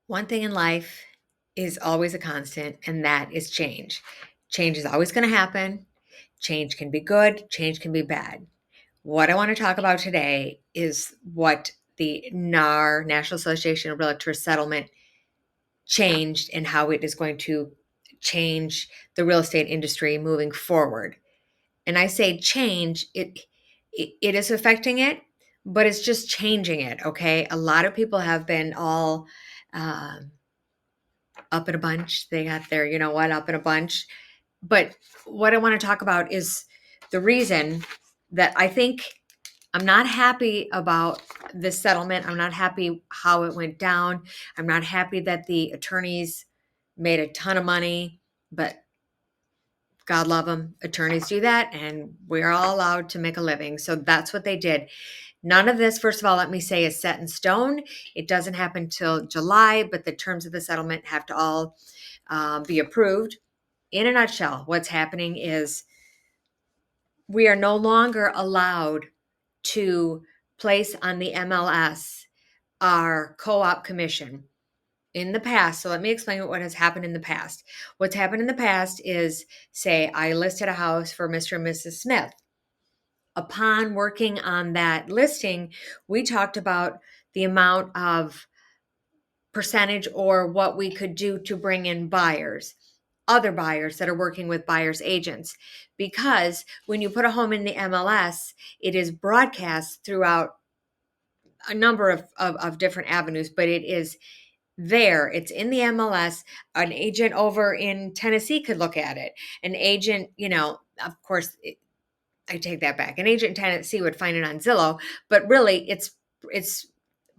One thing in life is always a constant, and that is change. Change is always going to happen. Change can be good, change can be bad. What I want to talk about today is what the NAR, National Association of Realtors settlement, changed and how it is going to change the real estate industry moving forward. And I say change, it is affecting it, but it's just changing it. Okay, a lot of people have been all um, up in a bunch. They got their, up in a bunch. But what I want to talk about is the reason that I think I'm not happy about this settlement. I'm not happy how it went down. I'm not happy that the attorneys made a ton of money, but God love them. Attorneys do that, and we're all allowed to make a living. So that's what they did. None of this, first of all, let me say, is set in stone. It doesn't happen till July, but the terms of the settlement have to all be approved. In a nutshell, what's happening is we are no longer allowed to place on the MLS our co-op commission. In the past, so let me explain what has happened in the past. What's happened in the past is, say, I listed a house for Mr. and Mrs. Smith. Upon working on that listing, we talked about the amount of percentage or what we could do to bring in buyers, other buyers that are working with buyers agents. Because when you put a home in the MLS, it is broadcast throughout a number of different avenues, but it is there. It's in the MLS. An agent over in Tennessee could look at it. An agent, of course, I take that back. An agent in Tennessee would find it on Zillow, but really it's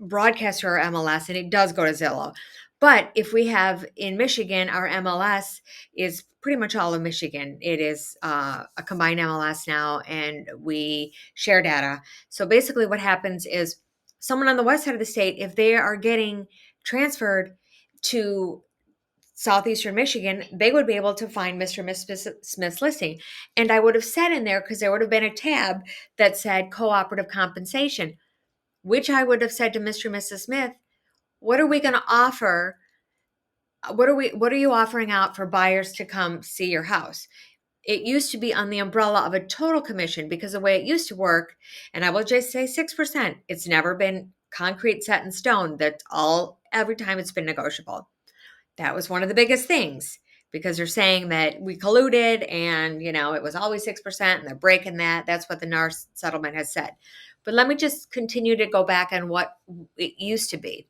broadcast to our MLS, and it does go to Zillow. But if we have in Michigan, our MLS is pretty much all of Michigan. It is a combined MLS now, and we share data. So basically what happens is someone on the west side of the state, if they are getting transferred to southeastern Michigan, they would be able to find Mr. and Miss Smith's listing. And I would have said in there, because there would have been a tab that said cooperative compensation, which I would have said to Mr. and Mrs. Smith, what are we going to offer? What are you offering out for buyers to come see your house? It used to be on the umbrella of a total commission, because the way it used to work, and I will just say 6%, it's never been concrete set in stone. That's all, every time it's been negotiable. That was one of the biggest things, because they're saying that we colluded and, it was always 6% and they're breaking that. That's what the NAR settlement has said. But let me just continue to go back on what it used to be.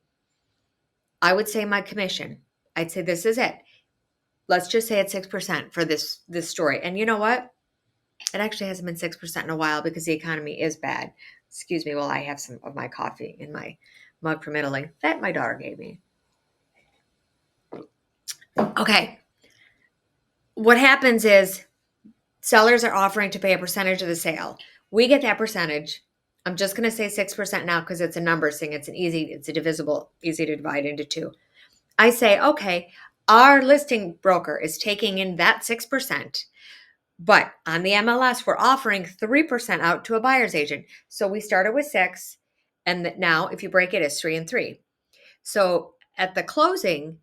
I would say my commission, I'd say this is it. Let's just say it's 6% for this story. And you know what? It actually hasn't been 6% in a while, because the economy is bad. Excuse me while I have some of my coffee in my mug from Italy that my daughter gave me. Okay. What happens is sellers are offering to pay a percentage of the sale. We get that percentage. I'm just going to say 6% now, because it's a numbers thing. It's a divisible, easy to divide into two. I say, okay, our listing broker is taking in that 6%, but on the MLS, we're offering 3% out to a buyer's agent. So we started with 6, and now if you break it, it's 3 and 3. So at the closing,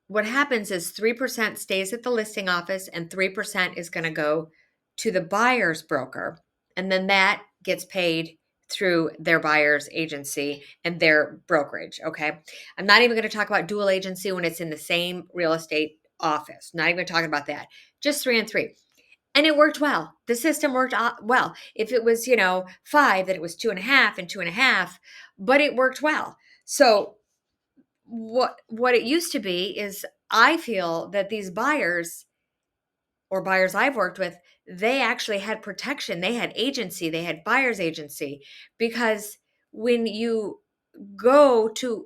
what happens is 3% stays at the listing office, and 3% is going to go to the buyer's broker. And then that gets paid through their buyer's agency and their brokerage. Okay. I'm not even going to talk about dual agency when it's in the same real estate office. Not even talking about that. Just 3 and 3. And it worked well. The system worked well. If it was, 5, then it was 2.5 and 2.5, but it worked well. So what it used to be is, I feel that these buyers, or buyers I've worked with, they actually had protection. They had agency, they had buyer's agency, because when you go to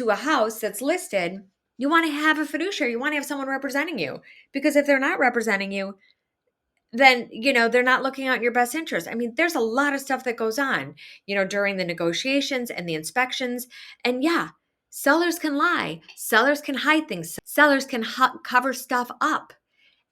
a house that's listed, you want to have a fiduciary, you want to have someone representing you, because if they're not representing you, then they're not looking out in your best interest. I mean, there's a lot of stuff that goes on during the negotiations and the inspections. And yeah, sellers can lie, sellers can hide things, sellers can cover stuff up,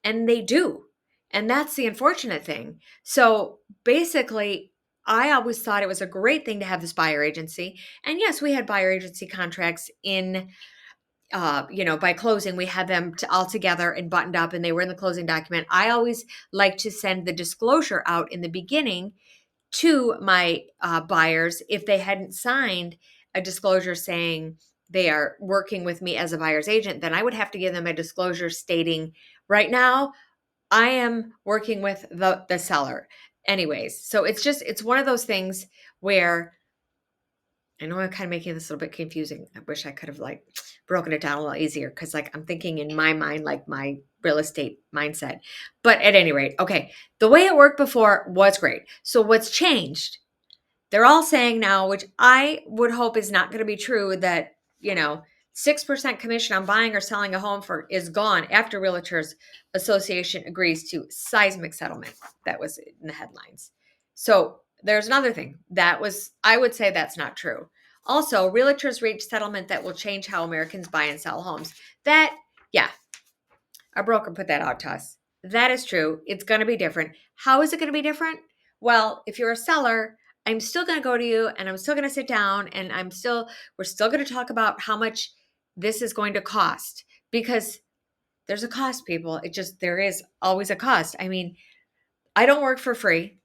and they do. And that's the unfortunate thing. So basically, I always thought it was a great thing to have this buyer agency. And yes, we had buyer agency contracts in by closing, we had them all together and buttoned up and they were in the closing document. I always like to send the disclosure out in the beginning to my buyers if they hadn't signed a disclosure saying they are working with me as a buyer's agent. Then I would have to give them a disclosure stating, right now I am working with the seller. Anyways, so it's one of those things where I know I'm kind of making this a little bit confusing. I wish I could have broken it down a little easier, because I'm thinking in my mind, like my real estate mindset. But at any rate, okay, the way it worked before was great. So what's changed? They're all saying now, which I would hope is not going to be true, that 6% commission on buying or selling a home is gone after Realtors Association agrees to seismic settlement. That was in the headlines. So there's another thing I would say that's not true. Also, Realtors reached settlement that will change how Americans buy and sell homes. Yeah, our broker put that out to us. That is true. It's going to be different. How is it going to be different? Well, if you're a seller, I'm still going to go to you and I'm still going to sit down and we're still going to talk about how much this is going to cost, because there's a cost, people. There is always a cost. I mean, I don't work for free.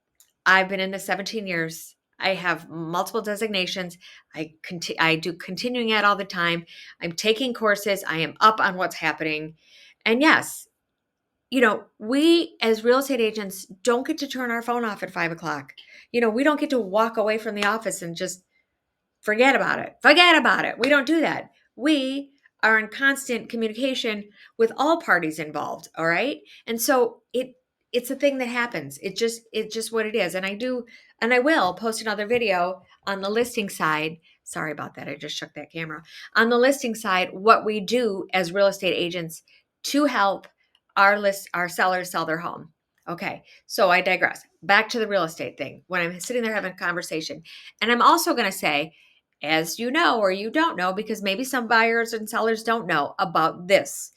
I've been in this 17 years. I have multiple designations. I do continuing ed all the time. I'm taking courses. I am up on what's happening. And yes, we as real estate agents don't get to turn our phone off at 5 o'clock. We don't get to walk away from the office and just forget about it. We don't do that. We are in constant communication with all parties involved. All right. And so it's a thing that happens. It's just what it is. And I will post another video on the listing side. Sorry about that. I just shook that camera. On the listing side, what we do as real estate agents to help our sellers sell their home. Okay. So I digress. Back to the real estate thing. When I'm sitting there having a conversation, and I'm also going to say, as you know, or you don't know, because maybe some buyers and sellers don't know about this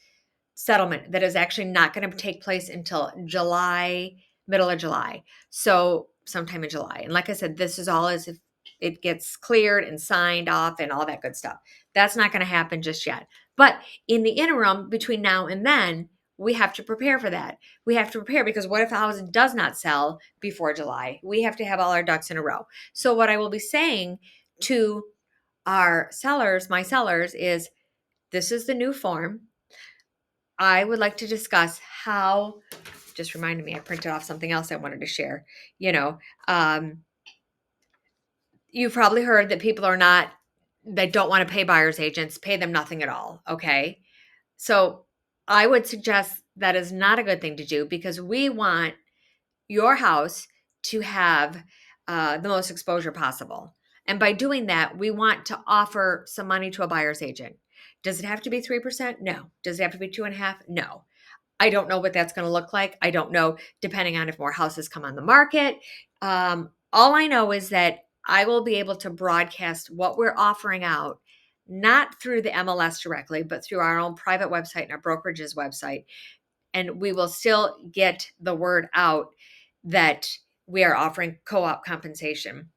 settlement that is actually not going to take place until July, middle of July. So sometime in July. And like I said, this is all as if it gets cleared and signed off and all that good stuff. That's not going to happen just yet. But in the interim between now and then, we have to prepare for that. We have to prepare, because what if a house does not sell before July? We have to have all our ducks in a row. So what I will be saying to our sellers, my sellers, is this is the new form. I would like to discuss how, just reminded me, I printed off something else I wanted to share. You've probably heard that people that don't want to pay buyer's agents, pay them nothing at all. Okay. So I would suggest that is not a good thing to do, because we want your house to have the most exposure possible. And by doing that, we want to offer some money to a buyer's agent. Does it have to be 3%? No. Does it have to be 2.5%? No. I don't know what that's going to look like. I don't know, depending on if more houses come on the market. All I know is that I will be able to broadcast what we're offering out, not through the MLS directly, but through our own private website and our brokerage's website. And we will still get the word out that we are offering co-op compensation.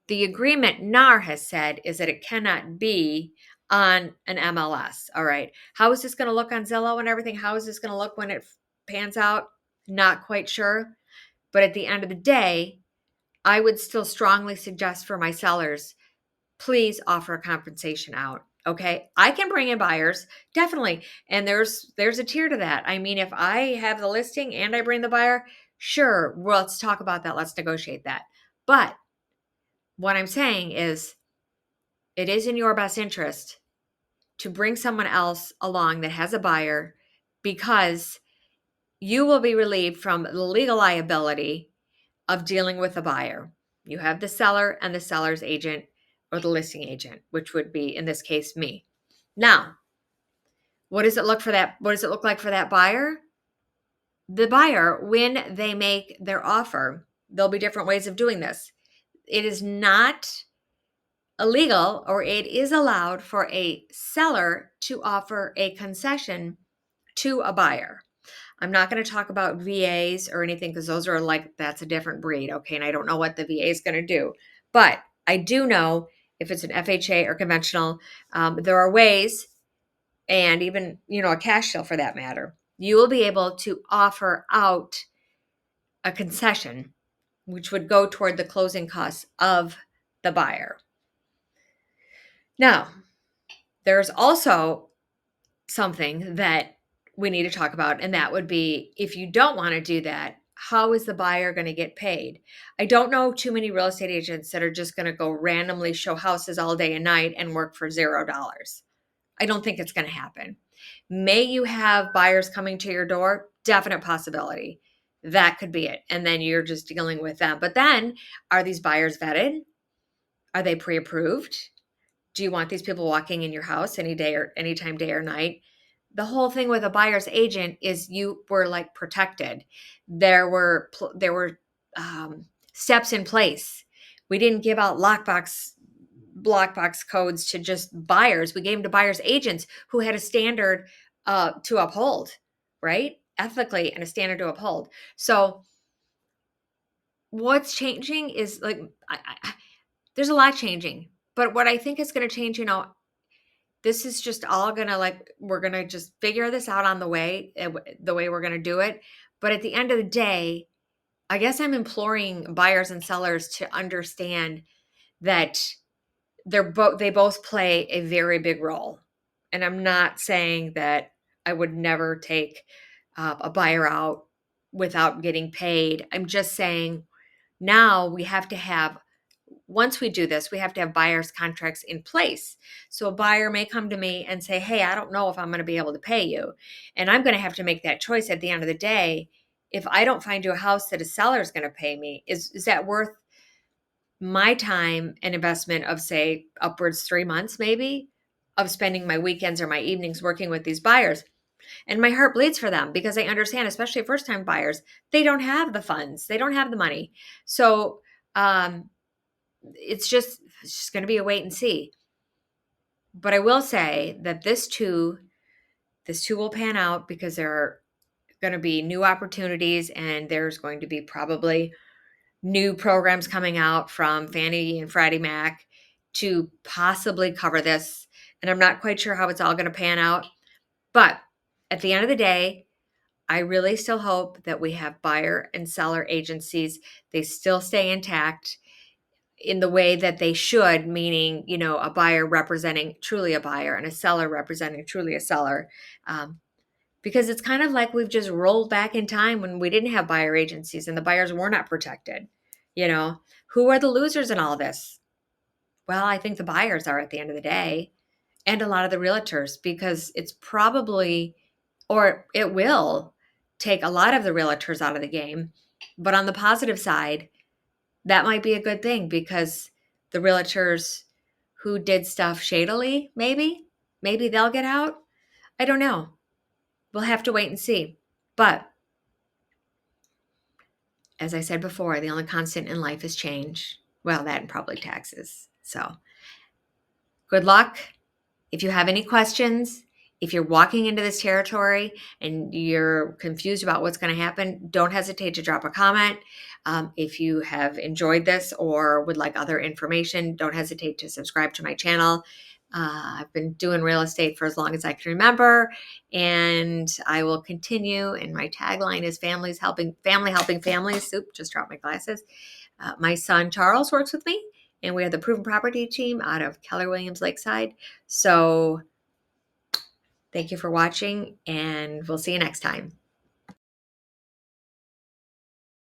The agreement NAR has said is that it cannot be on an MLS. All right. How is this going to look on Zillow and everything? How is this going to look when it pans out? Not quite sure. But at the end of the day, I would still strongly suggest for my sellers, please offer a compensation out. Okay. I can bring in buyers, definitely. And there's a tier to that. I mean, if I have the listing and I bring the buyer, sure, well, let's talk about that. Let's negotiate that. But what I'm saying is, it is in your best interest to bring someone else along that has a buyer, because you will be relieved from the legal liability of dealing with a buyer. You have the seller and the seller's agent, or the listing agent, which would be, in this case, me. Now, what does it look like for that buyer? The buyer, when they make their offer, there'll be different ways of doing this. It is not illegal, or it is allowed for a seller to offer a concession to a buyer. I'm not going to talk about VAs or anything, because those are that's a different breed. Okay. And I don't know what the VA is going to do, but I do know if it's an FHA or conventional, there are ways and even, a cash sale for that matter, you will be able to offer out a concession, which would go toward the closing costs of the buyer. Now, there's also something that we need to talk about, and that would be, if you don't want to do that, how is the buyer going to get paid? I don't know too many real estate agents that are just going to go randomly show houses all day and night and work for $0. I don't think it's going to happen. May you have buyers coming to your door? Definite possibility. That could be it. And then you're just dealing with them. But then, are these buyers vetted? Are they pre-approved? Do you want these people walking in your house any day or anytime, day or night? The whole thing with a buyer's agent is you were like protected. There were steps in place. We didn't give out blockbox codes to just buyers. We gave them to buyer's agents who had a standard to uphold, right? Ethically, and a standard to uphold. So what's changing is like, there's a lot changing. But what I think is going to change, this is just all going to we're going to just figure this out on the way we're going to do it. But at the end of the day, I guess I'm imploring buyers and sellers to understand that they both play a very big role. And I'm not saying that I would never take a buyer out without getting paid. I'm just saying now we have to have, once we do this, we have to have buyer's contracts in place. So a buyer may come to me and say, hey, I don't know if I'm going to be able to pay you. And I'm going to have to make that choice at the end of the day. If I don't find you a house that a seller is going to pay me, is that worth my time and investment of, say, upwards 3 months maybe of spending my weekends or my evenings working with these buyers? And my heart bleeds for them, because I understand, especially first time buyers, they don't have the funds, they don't have the money. So it's just going to be a wait and see. But I will say that this too will pan out, because there are going to be new opportunities, and there's going to be probably new programs coming out from Fannie and Freddie Mac to possibly cover this. And I'm not quite sure how it's all going to pan out. But at the end of the day, I really still hope that we have buyer and seller agencies. They still stay intact in the way that they should, meaning, a buyer representing truly a buyer and a seller representing truly a seller. Because it's kind of like we've just rolled back in time when we didn't have buyer agencies and the buyers were not protected. Who are the losers in all this? Well, I think the buyers are at the end of the day, and a lot of the realtors, because it's probably, or it will take a lot of the realtors out of the game. But on the positive side, that might be a good thing, because the realtors who did stuff shadily, maybe they'll get out. I don't know. We'll have to wait and see. But as I said before, the only constant in life is change. Well, that and probably taxes. So good luck. If you have any questions, if you're walking into this territory and you're confused about what's going to happen, don't hesitate to drop a comment. If you have enjoyed this or would like other information, don't hesitate to subscribe to my channel. I've been doing real estate for as long as I can remember, and I will continue. And my tagline is family helping families. Oop, just dropped my glasses. My son Charles works with me, and we have the Proven Property team out of Keller Williams Lakeside. So thank you for watching, and we'll see you next time.